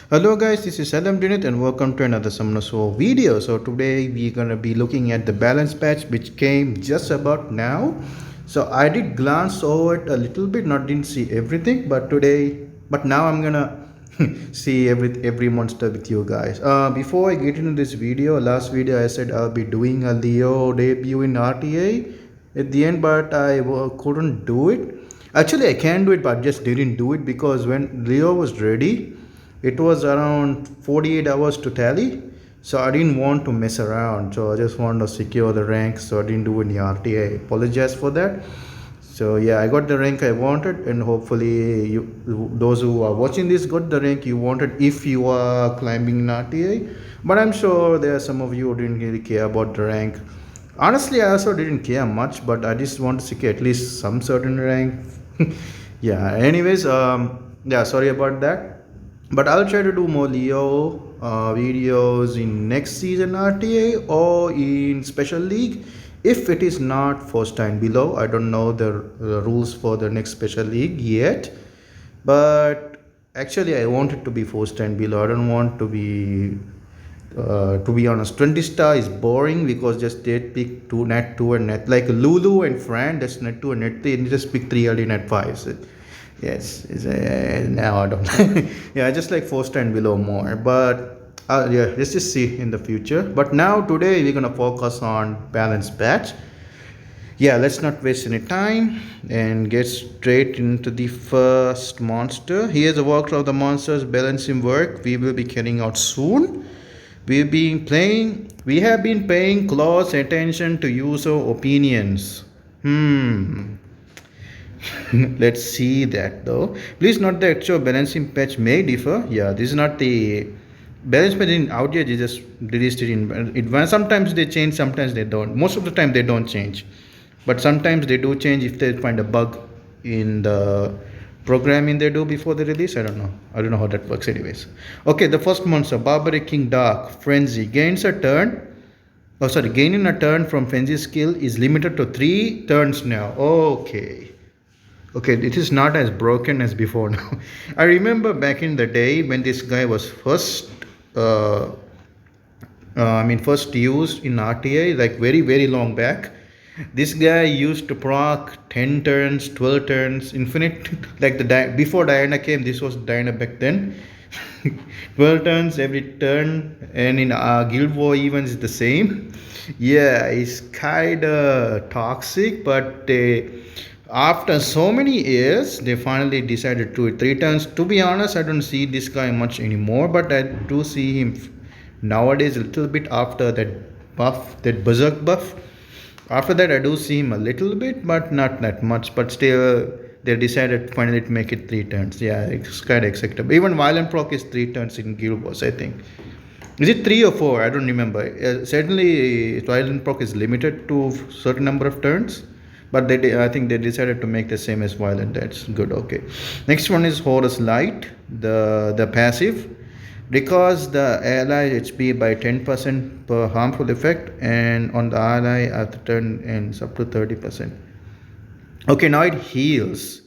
Hello guys, this is Salam Dinit and welcome to another Summoner Soul video. So today we're gonna be looking at the balance patch which came just about now. So I did glance over it a little bit, not didn't see everything, but now I'm gonna see every monster with you guys. Before I get into this video, last video I said I'll be doing a Leo debut in RTA at the end, but I couldn't do it. Actually, I can do it, but I just didn't do it because when Leo was ready, it was around 48 hours to tally, so I didn't want to mess around, so I just wanted to secure the rank, so I didn't do any RT. I apologize for that. So yeah, I got the rank I wanted, and hopefully those who are watching this got the rank you wanted if you are climbing in RTA. But I'm sure there are some of you who didn't really care about the rank. Honestly, I also didn't care much, but I just want to secure at least some certain rank. Yeah, anyways, yeah, sorry about that, but I'll try to do more Leo videos in next season RTA or in special league if it is not first time below. I don't know the rules for the next special league yet, but actually I want it to be first time below. I don't want to be honest, 20 star is boring because just they pick 2 net 2 and net like Lulu and Fran, that's net 2 and net 3, and just pick 3 early net 5. So yes, now I don't. Yeah, I just like first and below more, but yeah, let's just see in the future. But now today we're gonna focus on balance patch. Yeah, let's not waste any time and get straight into the first monster. Here's a walkthrough of the monsters balancing work we will be carrying out soon. We have been paying close attention to user opinions. Let's see that though. Please note the actual balancing patch may differ. Yeah, this is not the balance patch in Outage. They just released it in advance. Sometimes they change, sometimes they don't. Most of the time they don't change, but sometimes they do change if they find a bug in the programming they do before the release. I don't know how that works. Anyways, okay. The first monster, Barbaric King Dark Frenzy, gains a turn. Oh, sorry, gaining a turn from Frenzy skill is limited to 3 turns now. Okay. Okay, it is not as broken as before now. I remember back in the day when this guy was first, first used in RTA, like very long back. This guy used to proc 10 turns, 12 turns, infinite. Like before Diana came, this was Diana back then. 12 turns every turn, and in Guild War events it's the same. Yeah, it's kinda toxic, but after so many years they finally decided to do it 3 turns. To be honest, I don't see this guy much anymore, but I do see him nowadays a little bit after that buff, that berserk buff. After that I do see him a little bit, but not that much. But still they decided finally to make it 3 turns. Yeah, it's kind of acceptable. Even violent proc is 3 turns in Guild Wars, I think. Is it 3 or 4? I don't remember. Certainly violent proc is limited to certain number of turns, but I think they decided to make the same as violent. That's good. Okay, next one is Horus Light, the passive. Because the ally HP by 10% per harmful effect, and on the ally after turn ends up to 30%. Okay, now it heals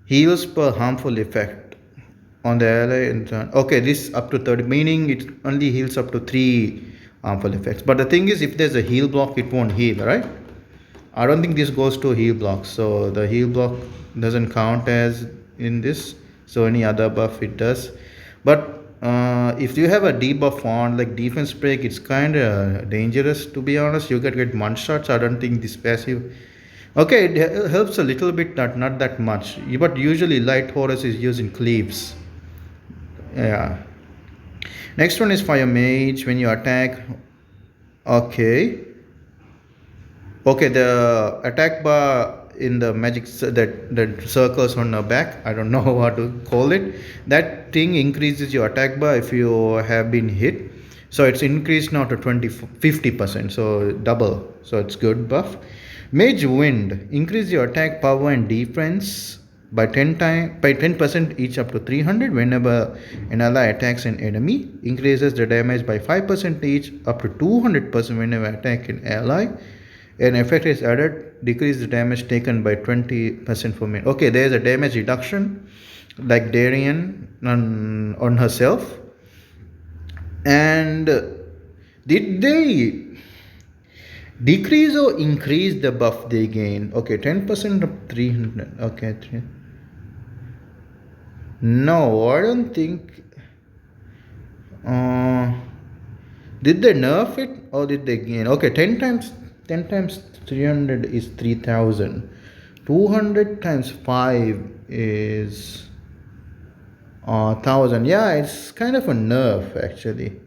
per harmful effect on the ally and turn. Okay, this up to 30, meaning it only heals up to 3 harmful effects. But the thing is, if there's a heal block, it won't heal, right? I don't think this goes to heal block, so the heal block doesn't count as in this. So any other buff it does. But if you have a debuff on like defense break, it's kind of dangerous, to be honest. You get one shots. I don't think this passive. Okay, it helps a little bit, not that much. But usually light Horus is using cleaves. Yeah. Next one is Fire Mage. When you attack, okay, the attack bar in the magic that circles on the back, I don't know how to call it, that thing increases your attack bar if you have been hit. So it's increased now to 50%, so double, so it's good buff. Mage Wind, increase your attack power and defense by 10% each up to 300 whenever an ally attacks an enemy. Increases the damage by 5% each up to 200% whenever attack an ally. An effect is added, decrease the damage taken by 20% for me. Okay, there is a damage reduction like Darien on herself. And did they decrease or increase the buff they gain? Okay, 10% of 300. Okay, no, I don't think. Uh, did they nerf it or did they gain? Okay, 10 times 300 is 3000. 200 times 5 is 1000. Yeah, it's kind of a nerf actually.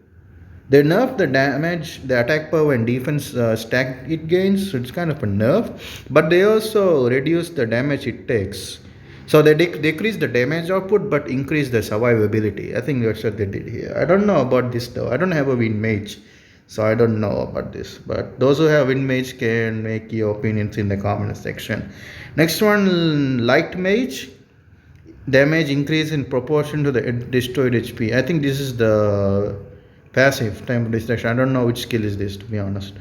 They nerf the damage, the attack power and defense stack it gains, so it's kind of a nerf. But they also reduce the damage it takes. So they decrease the damage output but increase the survivability. I think that's what they did here. I don't know about this though. I don't have a Wind Mage, so I don't know about this. But those who have Wind Mage can make your opinions in the comment section. Next one, Light Mage. Damage increase in proportion to the destroyed HP. I think this is the passive time of destruction. I don't know which skill is this, to be honest.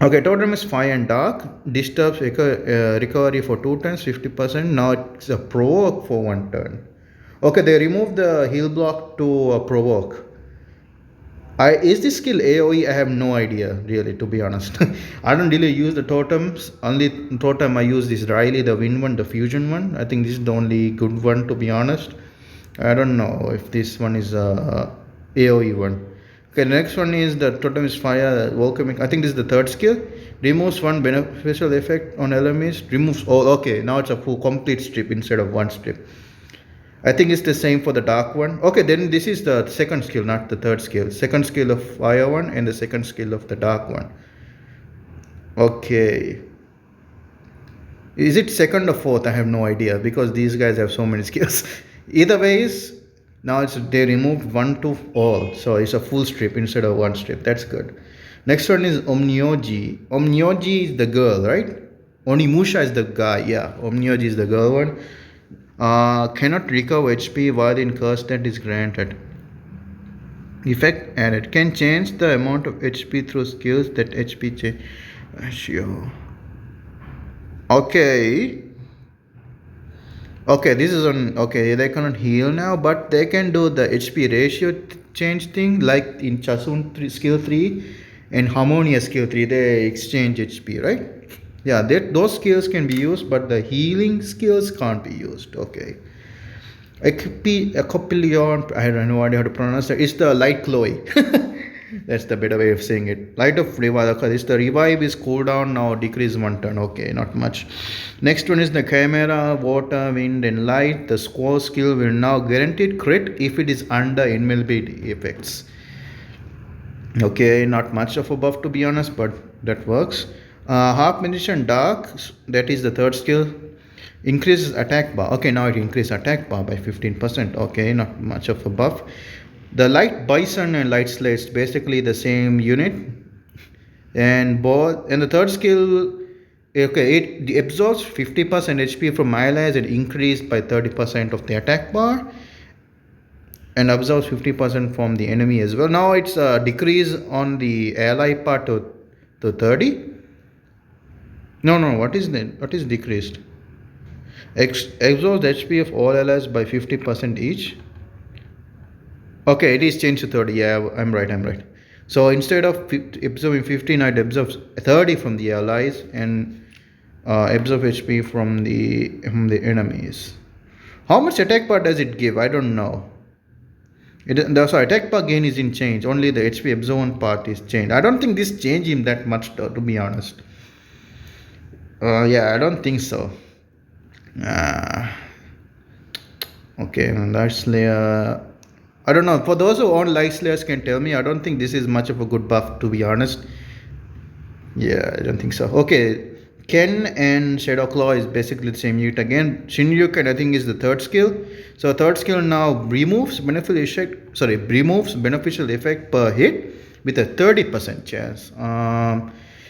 Okay, totem is Fire and Dark. Disturbs recovery for 2 turns, 50%. Now it's a provoke for 1 turn. Okay, they remove the heal block to provoke. Is this skill AoE? I have no idea, really, to be honest. I don't really use the totems. Only totem I use is Riley, the wind one, the fusion one. I think this is the only good one, to be honest. I don't know if this one is AoE one. Okay, the next one is the totem is Fire, welcoming. I think this is the third skill. Removes one beneficial effect on enemies. Removes all. Okay, now it's a full complete strip instead of one strip. I think it's the same for the dark one. Okay, then this is the second skill, not the third skill. Second skill of fire one and the second skill of the dark one. Okay. Is it second or fourth? I have no idea because these guys have so many skills. Either ways, now they removed one to all. So it's a full strip instead of one strip. That's good. Next one is Omnioji. Omnioji is the girl, right? Onimusha is the guy. Yeah, Omnioji is the girl one. Cannot recover HP while in curse that is granted. Effect added. Can change the amount of HP through skills that HP change ratio. Okay. Okay, this is on. Okay, they cannot heal now, but they can do the HP ratio change thing like in Chasun skill 3 and Harmonia skill 3. They exchange HP, right? Yeah, those skills can be used, but the healing skills can't be used. Okay. Ecopilion, I don't know how to pronounce it. It's the light Chloe. That's the better way of saying it. Light of revive. It's the revive is cooldown now, decrease 1 turn. Okay, not much. Next one is the Chimera, water, wind, and light. The squall skill will now guaranteed crit if it is under invulnerability effects. Okay, not much of a buff to be honest, but that works. Half magician dark, that is the third skill, increases attack bar. Okay, now it increases attack bar by 15%. Okay, not much of a buff. The light bison and light slates basically the same unit, and both. And the third skill, okay, it absorbs 50% HP from allies and increased by 30% of the attack bar, and absorbs 50% from the enemy as well. Now it's a decrease on the ally part to 30. No, what is that? What is decreased? Absorbs the HP of all allies by 50% each. Okay, it is changed to 30. Yeah, I'm right. So instead of absorbing 15, it absorbs 30 from the allies and absorb HP from the enemies. How much attack bar does it give? I don't know. Sorry, attack bar gain isn't changed. Only the HP absorb part is changed. I don't think this changed him that much though, to be honest. Yeah, I don't think so. Okay, Light Slayer. I don't know. For those who own Light Slayers can tell me. I don't think this is much of a good buff, to be honest. Yeah, I don't think so. Okay, Ken and Shadow Claw is basically the same unit again. Shinryuken, I think, is the third skill. So third skill now removes beneficial effect per hit with a 30% chance.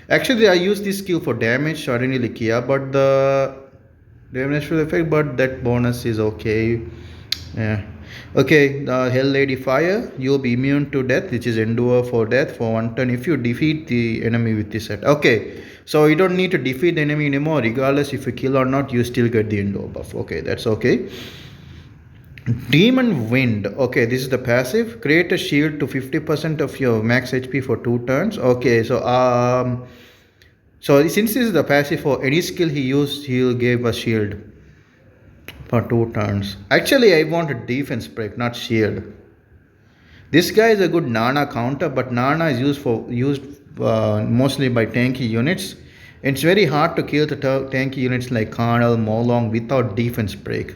Actually, I use this skill for damage, so I didn't really care about the damage effect, but that bonus is okay. Yeah. Okay, the Hell Lady Fire, you'll be immune to death, which is endure for death for 1 turn if you defeat the enemy with this set. Okay, so you don't need to defeat the enemy anymore, regardless if you kill or not, you still get the endure buff. Okay, that's okay. Demon Wind. Okay, this is the passive. Create a shield to 50% of your max HP for 2 turns. Okay, so since this is the passive, for any skill he used, he'll give a shield for 2 turns. Actually, I want a defense break, not shield. This guy is a good Nana counter, but Nana is used mostly by tanky units. It's very hard to kill the tanky units like Karnal, Molong without defense break.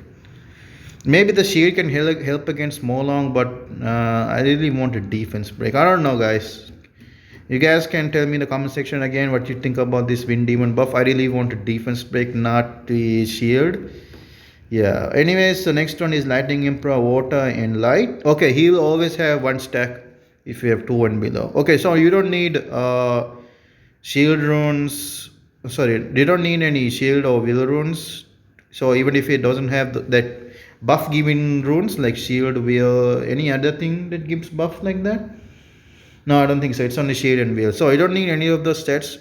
Maybe the shield can help against Molong, but I really want a defense break. I don't know, guys. You guys can tell me in the comment section again what you think about this Wind Demon buff. I really want a defense break, not the shield. Yeah. Anyways, the next one is Lightning Emperor, Water and Light. Okay, he will always have one stack if you have 2 and below. Okay, so you don't need shield runes. Sorry, you don't need any shield or will runes. So even if it doesn't have that buff giving runes like shield, will, any other thing that gives buff like that? No, I don't think so. It's only shield and will. So you don't need any of those stats.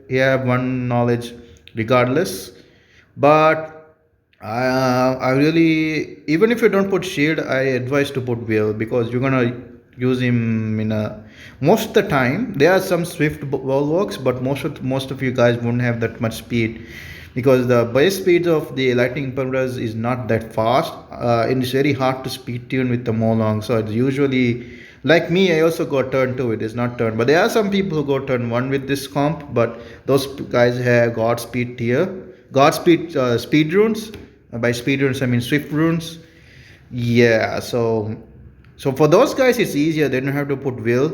He have one knowledge regardless. But I really, even if you don't put shield, I advise to put will, because you're gonna use him in a most of the time. There are some swift wall walks, but most of you guys won't have that much speed, because the base speed of the lightning impulse is not that fast. And it's very hard to speed tune with the Molong. So it's usually, like me, I also go turn 2 with this, not turn. But there are some people who go turn 1 with this comp, but those guys have Godspeed tier, Godspeed speed runes. By speed runes I mean swift runes. Yeah, so for those guys it's easier. They don't have to put will,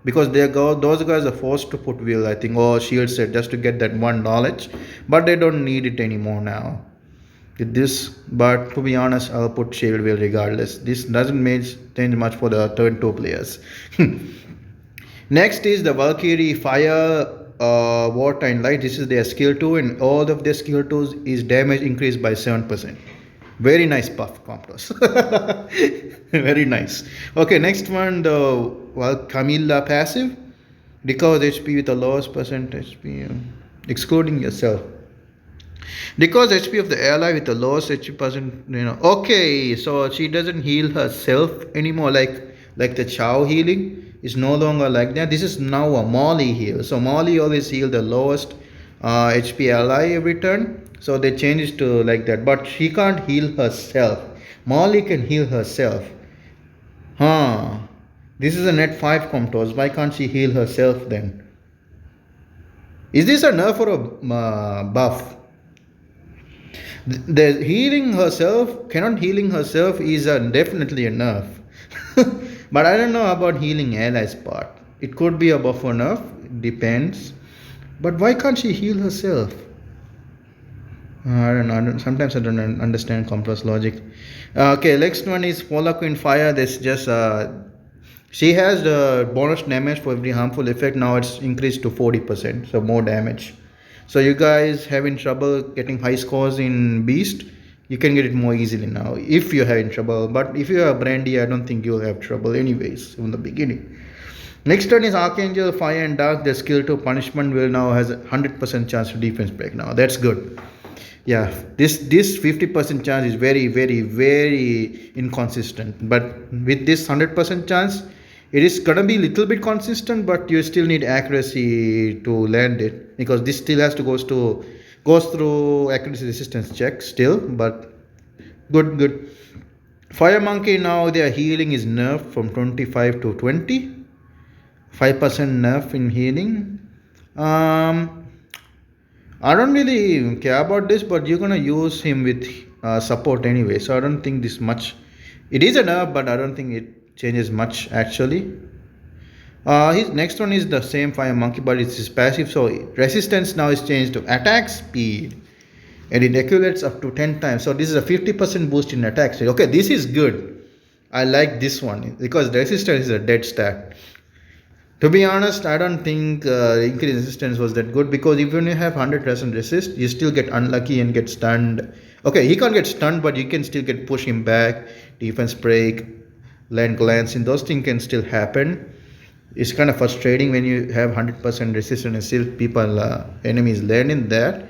because those guys are forced to put will, I think, or shield set, just to get that one knowledge. But they don't need it anymore now with this. But to be honest, I'll put shield will regardless. This doesn't change much for the turn 2 players. Next is the Valkyrie, Fire, Water and Light. This is their skill 2, and all of their skill 2s is damage increased by 7%. Very nice buff, Comptos. Very nice. Okay, next one, the Camilla passive. Recovers HP with the lowest percent HP, excluding yourself. Recovers HP of the ally with the lowest HP percent. Okay, so she doesn't heal herself anymore, like the Chow healing is no longer like that. This is now a Molly heal. So Molly always heal the lowest HP ally every turn. So they changed to like that. But she can't heal herself. Molly can heal herself. This is a net 5 Comptos. Why can't she heal herself then? Is this a nerf or a buff? The healing herself, cannot healing herself is definitely a nerf. But I don't know about healing allies part. It could be a buff or nerf, depends. But why can't she heal herself? I don't know. Sometimes I don't understand complex logic. Okay, next one is Polar Queen Fire. This just she has the bonus damage for every harmful effect. Now it's increased to 40%, so more damage. So you guys having trouble getting high scores in Beast, you can get it more easily now if you're having trouble. But if you are Brandy, I don't think you'll have trouble anyways from the beginning. Next one is Archangel Fire and Dark. The skill 2 punishment will now has a 100% chance to defense break now. That's good. Yeah, this 50% chance is very, very, very inconsistent. But with this 100% chance, it is gonna be a little bit consistent, but you still need accuracy to land it, because this still has to goes through accuracy resistance check still. But good. Fire Monkey, now their healing is nerfed from 25 to 20. 5% nerf in healing. I don't really care about this, but you're gonna use him with support anyway, so I don't think this much. It is a nerf, but I don't think it changes much actually. His next one is the same Fire Monkey, but it's his passive. So resistance now is changed to attack speed, and it accumulates up to 10 times. So this is a 50% boost in attack speed. Okay, this is good. I like this one because resistance is a dead stat. To be honest, I don't think increased resistance was that good, because even if you have 100% resist, you still get unlucky and get stunned. Okay, he can't get stunned, but you can still get push him back, defense break, land glance, and those things can still happen. It's kind of frustrating when you have 100% resistance and still people, enemies land in that.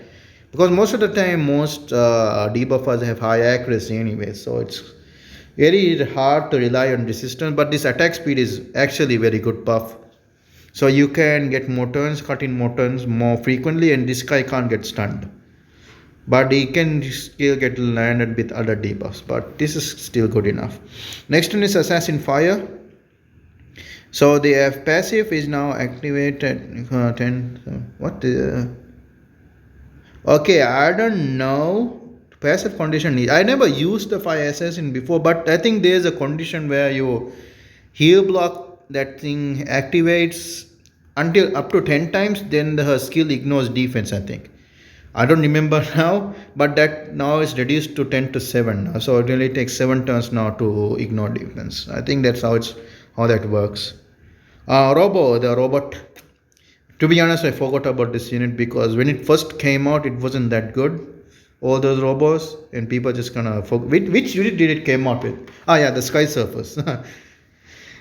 Because most of the time, most debuffers have high accuracy anyway, so very hard to rely on resistance, but this attack speed is actually very good buff. So you can get more turns, cut in more turns more frequently, and this guy can't get stunned. But he can still get landed with other debuffs, but this is still good enough. Next one is Assassin Fire. So the passive is now activated 10. What? Okay, I don't know. Passive condition is, I never used the Fire Assassin before, but I think there's a condition where you heal block, that thing activates until up to 10 times, then her skill ignores defense, I think. I don't remember now, but that now is reduced to 10 to 7. So it really takes 7 turns now to ignore defense. I think that's how that works. Robo the Robot. To be honest, I forgot about this unit because when it first came out, it wasn't that good. All those robots, and people just kind of which unit did it came out with? Yeah, the Sky Surfers.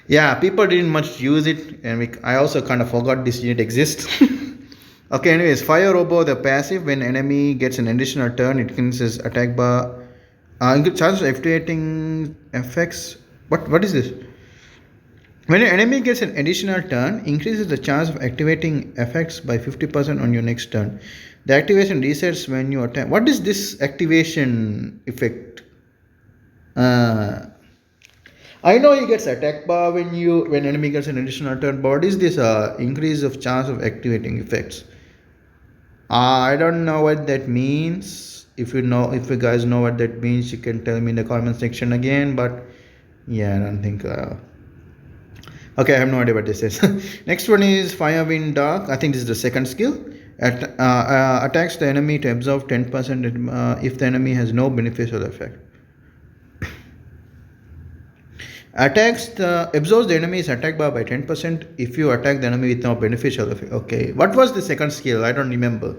Yeah, people didn't much use it, and I also kind of forgot this unit exists. Okay, anyways, Fire Robo, the passive, when enemy gets an additional turn, it increases attack bar. Chance of activating effects. What is this? When an enemy gets an additional turn, increases the chance of activating effects by 50% on your next turn. The activation resets when you attack. What is this activation effect? I know he gets attack bar when enemy gets an additional turn, but what is this increase of chance of activating effects? I don't know what that means. If you guys know what that means, you can tell me in the comment section again. But yeah, I don't think. Okay, I have no idea what this is. Next one is Firewind Dark. I think this is the second skill. Attacks the enemy to absorb 10% if the enemy has no beneficial effect. Absorbs the enemy's attack bar by 10% if you attack the enemy with no beneficial effect. Okay, what was the second skill? I don't remember.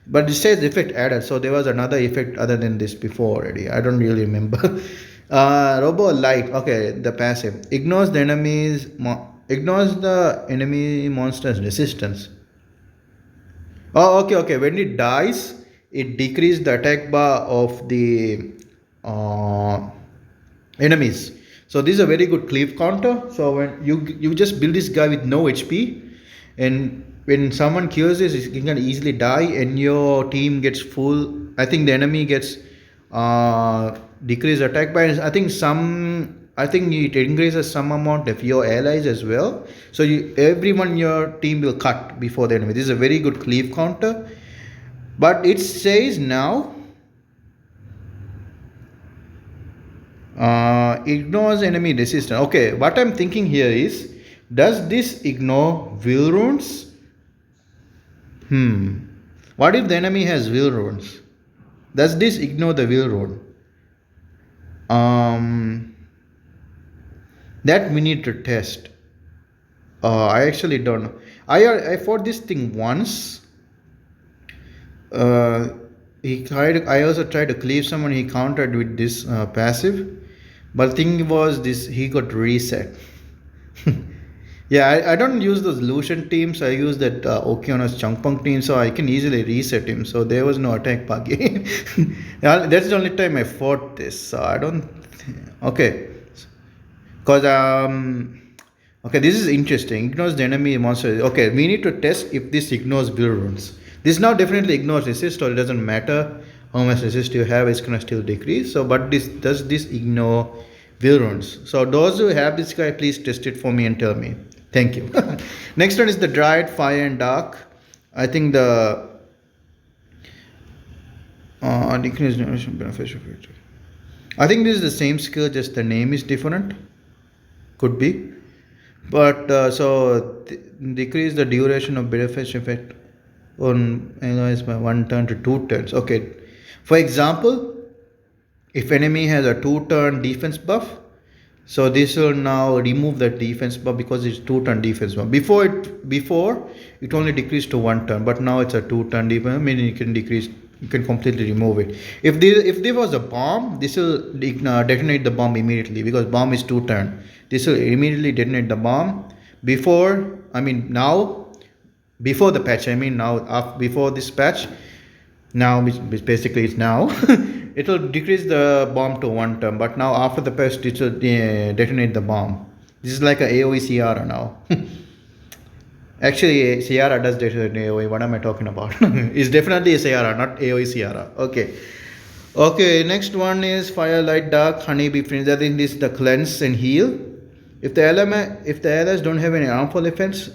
But it says effect added, so there was another effect other than this before already. I don't really remember. Robo Light. Okay, the passive ignores the enemy monster's resistance. Oh, okay. When it dies, it decreases the attack bar of the enemies. So this is a very good cleave counter. So when you just build this guy with no HP, and when someone kills this, he can easily die, and your team gets full. I think the enemy gets decreased attack by. I think it increases some amount of your allies as well. So everyone in your team will cut before the enemy. This is a very good cleave counter. But it says now ignores enemy resistance. Okay, what I'm thinking here is, does this ignore will runes? What if the enemy has will runes? Does this ignore the will rune? That we need to test. I actually don't know. I fought this thing once. I also tried to cleave someone. He countered with this passive, but the thing was this: he got reset. Yeah, I don't use those Lucian teams. I use that Okiona's Changpeng team, so I can easily reset him. So there was no attack bar game. That's the only time I fought this. So I don't. Okay, because okay, this is interesting. Ignores the enemy monster. Okay, we need to test if this ignores will runes. This now definitely ignores resist, or it doesn't matter how much resist you have, it's gonna still decrease. So, but does this ignore will runes? So those who have this guy, please test it for me and tell me. Thank you. Next one is the Dryad Fire and Dark. I think the decrease beneficial feature. I think this is the same skill, just the name is different. Could be, but decrease the duration of beneficial effect on allies by 1 turn to 2 turns. Okay, for example, if enemy has a 2-turn defense buff, so this will now remove that defense buff because it's 2-turn defense buff. Before it only decreased to 1 turn, but now it's a 2-turn defense. I mean, you can completely remove it. If there was a bomb, this will detonate the bomb immediately, because bomb is 2-turn. This will immediately detonate the bomb before the patch. Before this patch, now, which basically is now. it will decrease the bomb to 1 turn, but now after the pest it will detonate the bomb. This is like a AoE Ciara now. Actually, Ciara does detonate AoE. What am I talking about? It's definitely a Ciara, not AoE Ciara. Okay. Okay, next one is Fire, Light, Dark, Honeybee Fringe. I think this is the cleanse and heal. If the allies don't have any harmful effects,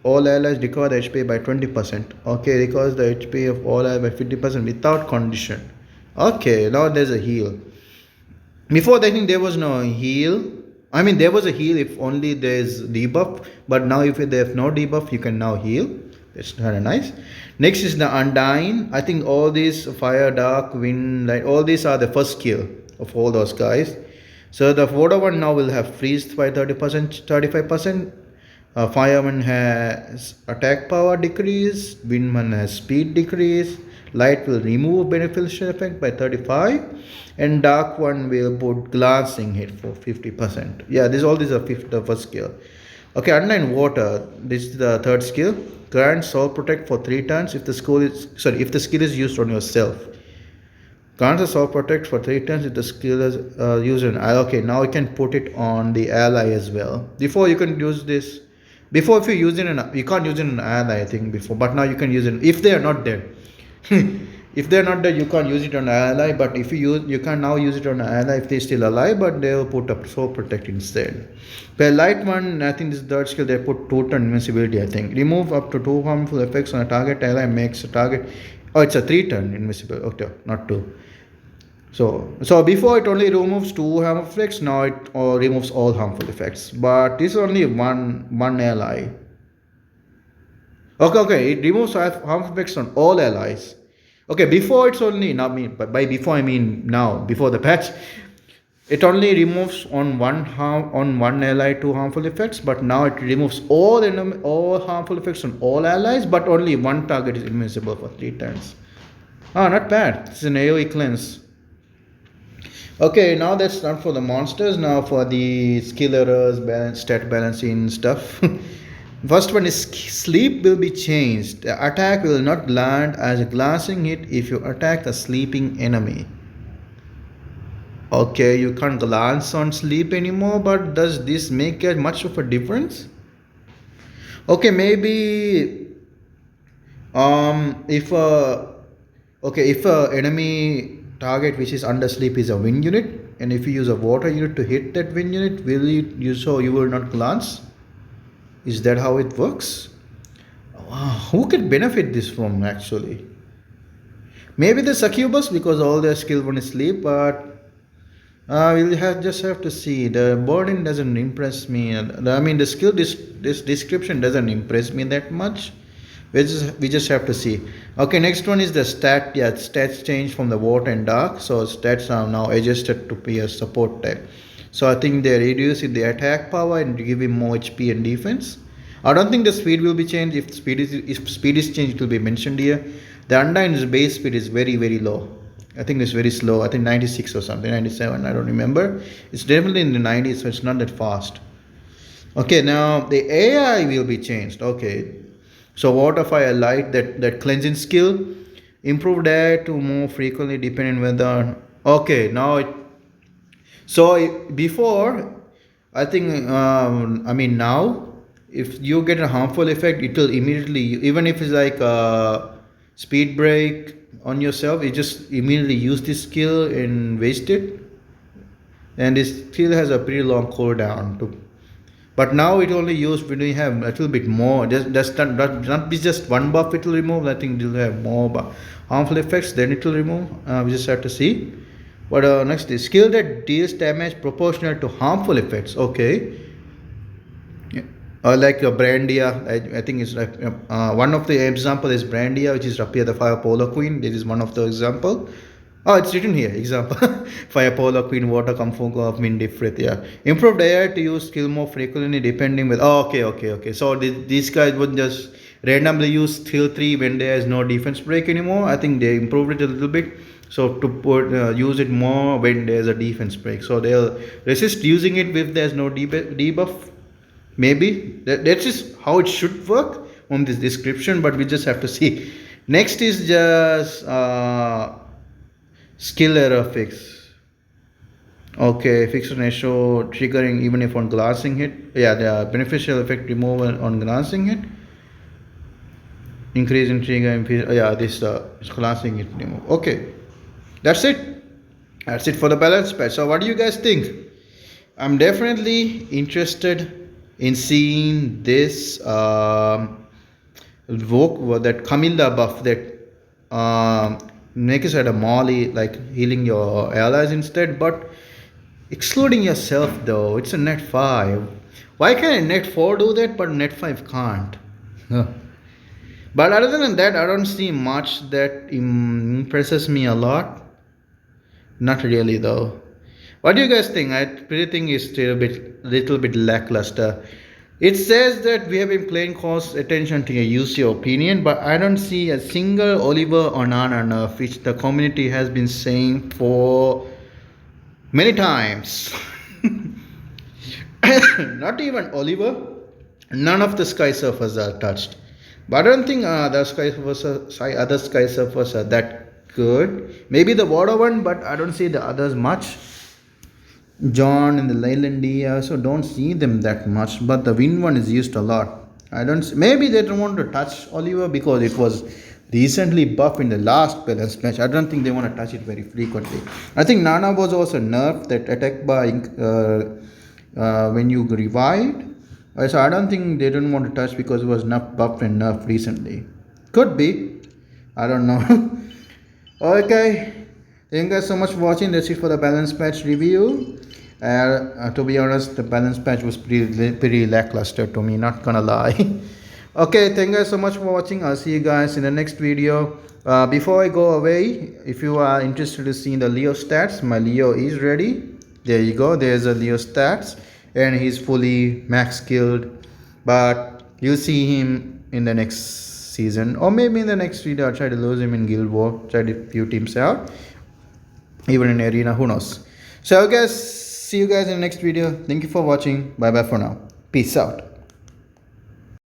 all allies recover the HP by 20%. Okay, recovers the HP of all allies by 50% without condition. Okay, now there's a heal. Before I think there was no heal. I mean, there was a heal if only there's debuff, but now if there's no debuff, you can now heal. That's kind of nice. Next is the Undyne. I think all these Fire, Dark, Wind, Light, all these are the first skill of all those guys. So the Water one now will have freeze by 30%, 35%. Firewind has attack power decrease. Windman has speed decrease. Light will remove beneficial effect by 35%. And Dark one will put glancing hit for 50%. Yeah, all these are the first skill. Okay, Undyne Water. This is the third skill. Grant Soul Protect for 3 turns if the skill is used on yourself. Grants a Soul Protect for 3 turns if the skill is used on ally. Okay, now you can put it on the ally as well. Before you can use this. Before if you use it you can't use it on ally, I think before. But now you can use it if they are not dead. If they're not dead, you can't use it on ally. But if you can now use it on ally if they're still alive. But they'll put up Soul Protect instead. The Light one, I think this third skill, they put 2-turn invincibility. I think remove up to 2 harmful effects on a target ally. Makes a target. Oh, it's a 3-turn invincible. Okay, not 2. So before it only removes 2 harmful effects. Now it removes all harmful effects. But this is only one ally. Okay. It removes harmful effects on all allies. Okay, before it's only now by before I mean now before the patch, it only removes on one ally 2 harmful effects, but now it removes all harmful effects on all allies, but only one target is invincible for 3 turns. Not bad. It's an AoE cleanse. Okay, now that's done for the monsters. Now for the skill errors, stat balancing stuff. First one is sleep will be changed. The attack will not land as a glancing hit if you attack a sleeping enemy. Okay, you can't glance on sleep anymore, but does this make much of a difference? Okay, maybe if a enemy target which is under sleep is a wind unit, and if you use a water unit to hit that wind unit, you will not glance? Is that how it works? Who could benefit this from actually? Maybe the succubus because all their skill one is sleep, but we'll just have to see. The burden doesn't impress me. I mean the skill this description doesn't impress me that much. We just have to see. Okay, next one is the stat. Yeah, stats change from the water and dark. So stats are now adjusted to be a support type. So I think they reduce the attack power and give him more HP and defense. I don't think the speed will be changed. If speed is changed, it will be mentioned here. The Undyne's base speed is very, very low. I think it's very slow. I think 96 or something, 97. I don't remember. It's definitely in the 90s, so it's not that fast. Okay, now the AI will be changed. Okay, so water, fire, light. That cleansing skill, improved air to more frequently depending whether. Okay, now it. So before, I think, now, if you get a harmful effect, it will immediately, even if it's like a speed break on yourself, you just immediately use this skill and waste it. And this skill has a pretty long cooldown too. But now it only used when you have a little bit more. Just not be just one buff it will remove. I think it will have more harmful effects, then it will remove. We just have to see. But next is skill that deals damage proportional to harmful effects. Okay. Like Brandia, I think it's like one of the example is Brandia, which is Rapia the Fire Polar Queen. This is one of the example. Oh, it's written here. Example: Fire Polar Queen, Water Comfort of Mindifrit. Yeah, improved AI to use skill more frequently depending with. Oh, okay. So these guys would just randomly use skill 3 when there is no defense break anymore. I think they improved it a little bit. So to use it more when there's a defense break. So they'll resist using it if there's no debuff. Maybe that's just how it should work on this description, but we just have to see. Next is just Skill error fix. Okay, fixed ratio triggering even if on glancing hit. Yeah, the beneficial effect removal on glancing hit. Increase in trigger. Yeah, this glancing hit remove. Okay, that's it. That's it for the balance patch. So, what do you guys think? I'm definitely interested in seeing this that Camilla buff that makes it a molly, like healing your allies instead, but excluding yourself though. It's a net 5. Why can a net 4 do that but net 5 can't? Huh. But other than that, I don't see much that impresses me a lot. Not really though. What do you guys think? I really think it's still a little bit lackluster. It says that we have been paying close attention to your user opinion, but I don't see a single Oliver or Nana nerf, which the community has been saying for many times. Not even Oliver. None of the Sky Surfers are touched. But I don't think other Sky Surfers are that good. Maybe the water one, but I don't see the others much. John and the Leyland, I also don't see them that much, but the wind one is used a lot. I don't. Maybe they don't want to touch Oliver because it was recently buffed in the last balance match. I don't think they want to touch it very frequently. I think Nana was also nerfed that attack by when you revived. So I don't think they don't want to touch because it was not buffed and nerfed recently. Could be. I don't know. Okay. Thank you guys so much for watching. That's it for the balance patch review. To be honest, the balance patch was pretty lackluster to me, not gonna lie. Okay, thank you guys so much for watching. I'll see you guys in the next video. Before I go away, if you are interested to see the Leo stats, my Leo is ready. There you go. There's a Leo stats, and he's fully max skilled. But you'll see him in the next season, or maybe in the next video. I'll try to lose him in Guild War. Try to few teams out. Even in arena, who knows. So guys, see you guys in the next video. Thank you for watching. Bye bye for now. Peace out.